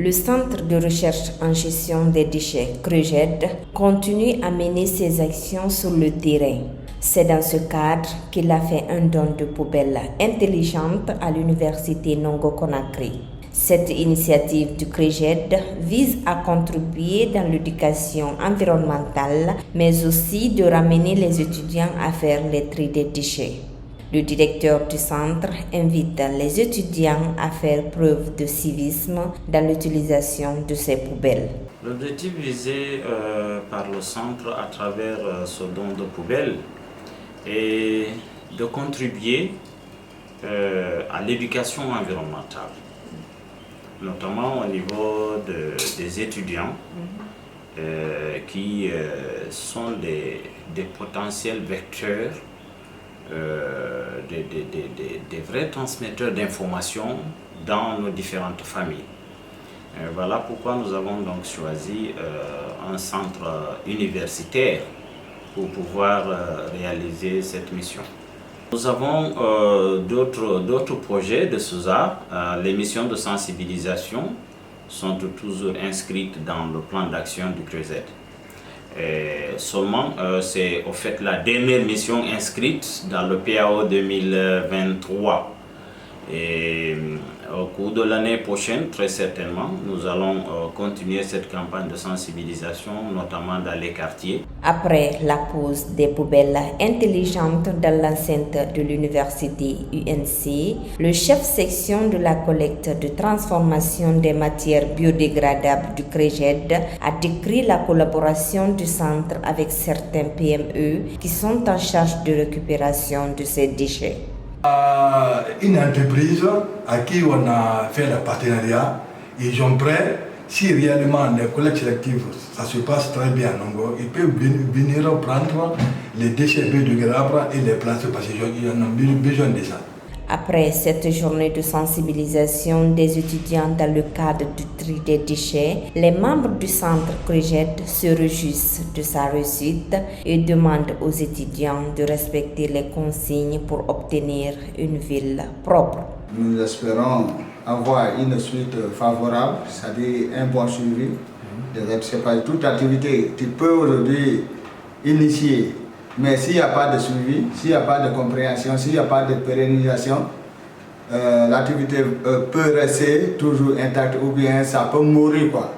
Le Centre de recherche en gestion des déchets, CREGED, continue à mener ses actions sur le terrain. C'est dans ce cadre qu'il a fait un don de poubelles intelligentes à l'université Nongo Conakry. Cette initiative du CREGED vise à contribuer dans l'éducation environnementale, mais aussi de ramener les étudiants à faire le tri des déchets. Le directeur du centre invite les étudiants à faire preuve de civisme dans l'utilisation de ces poubelles. L'objectif visé par le centre à travers ce don de poubelles est de contribuer à l'éducation environnementale, notamment au niveau des étudiants qui sont des potentiels vecteurs, des vrais transmetteurs d'informations dans nos différentes familles. Voilà pourquoi nous avons donc choisi un centre universitaire pour pouvoir réaliser cette mission. Nous avons d'autres projets de SUSA. Les missions de sensibilisation sont toujours inscrites dans le plan d'action du CREGED. Seulement, c'est au fait la dernière mission inscrite dans le PAO 2023. Et au cours de l'année prochaine, très certainement, nous allons continuer cette campagne de sensibilisation, notamment dans les quartiers. Après la pose des poubelles intelligentes dans l'enceinte de l'université UNC, le chef section de la collecte de transformation des matières biodégradables du CREGED a décrit la collaboration du centre avec certains PME qui sont en charge de récupération de ces déchets. Une entreprise à qui on a fait le partenariat, ils sont prêts, si réellement les collectes sélectives, ça se passe très bien, ils peuvent venir prendre les déchets biodégradables et les placer parce qu'ils en ont besoin de ça. Après cette journée de sensibilisation des étudiants dans le cadre du tri des déchets, les membres du centre CREGED se réjouissent de sa réussite et demandent aux étudiants de respecter les consignes pour obtenir une ville propre. Nous espérons avoir une suite favorable, c'est-à-dire un bon suivi. C'est pas toute activité tu peux aujourd'hui initier. Mais s'il n'y a pas de suivi, s'il n'y a pas de compréhension, s'il n'y a pas de pérennisation, l'activité peut rester toujours intacte ou bien ça peut mourir, quoi.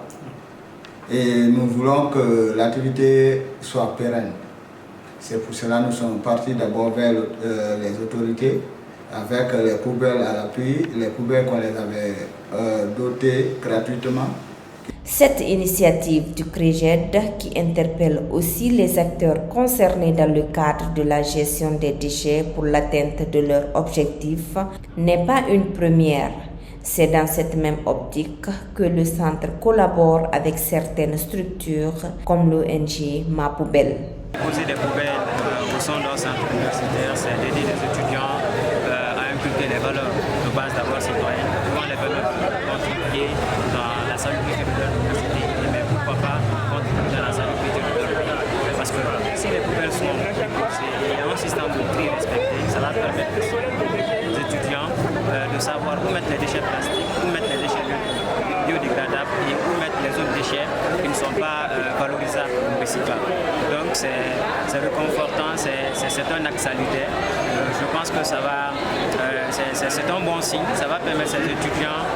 Et nous voulons que l'activité soit pérenne. C'est pour cela que nous sommes partis d'abord vers les autorités avec les poubelles à l'appui, les poubelles qu'on les avait dotées gratuitement. Cette initiative du CREGED, qui interpelle aussi les acteurs concernés dans le cadre de la gestion des déchets pour l'atteinte de leurs objectifs, n'est pas une première. C'est dans cette même optique que le centre collabore avec certaines structures comme l'ONG Ma Poubelle. Poser des poubelles au sein d'un centre universitaire, c'est d'aider les étudiants à inculquer les valeurs de base d'abord citoyennes, comment les valeurs contribuer dans la salubrité de leur université, mais pourquoi pas contribuer dans la salubrité de leur pays. Parce que si les poubelles sont déposées, il y a un système de tri respecté, ça va permettre aux étudiants de savoir où mettre les déchets plastiques, où mettre les déchets biodégradables et où mettre les autres déchets qui ne sont pas valorisables ou recyclables. Donc c'est réconfortant, c'est un acte salutaire. Je pense que ça va, c'est un bon signe, ça va permettre aux étudiants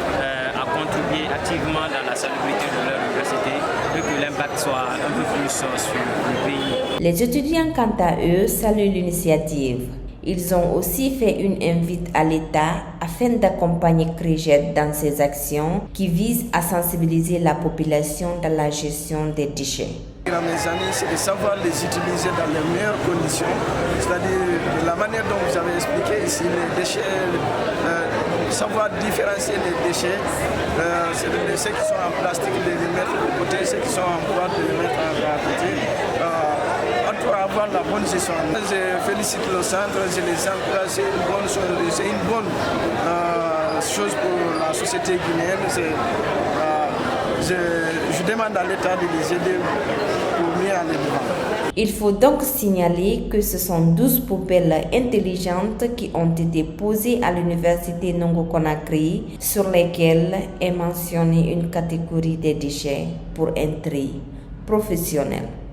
à contribuer activement dans la salubrité de leur université et que l'impact soit un peu plus sur le pays. Les étudiants, quant à eux, saluent l'initiative. Ils ont aussi fait une invite à l'État afin d'accompagner CREGED dans ses actions qui visent à sensibiliser la population dans la gestion des déchets. Dans mes années, c'est de savoir les utiliser dans les meilleures conditions, c'est-à-dire de la manière dont vous avez expliqué ici, les déchets, savoir différencier les déchets, c'est de ceux qui sont en plastique, de les mettre de côté, ceux qui sont en bois, de les mettre à côté. Avoir la bonne gestion. Je félicite le centre, je les encourage, c'est une bonne chose pour la société guinéenne. Je demande à l'État de les aider pour mieux aller devant. Il faut donc signaler que ce sont 12 poubelles intelligentes qui ont été posées à l'université Nongo Conakry, sur lesquelles est mentionnée une catégorie des déchets pour un tri professionnel.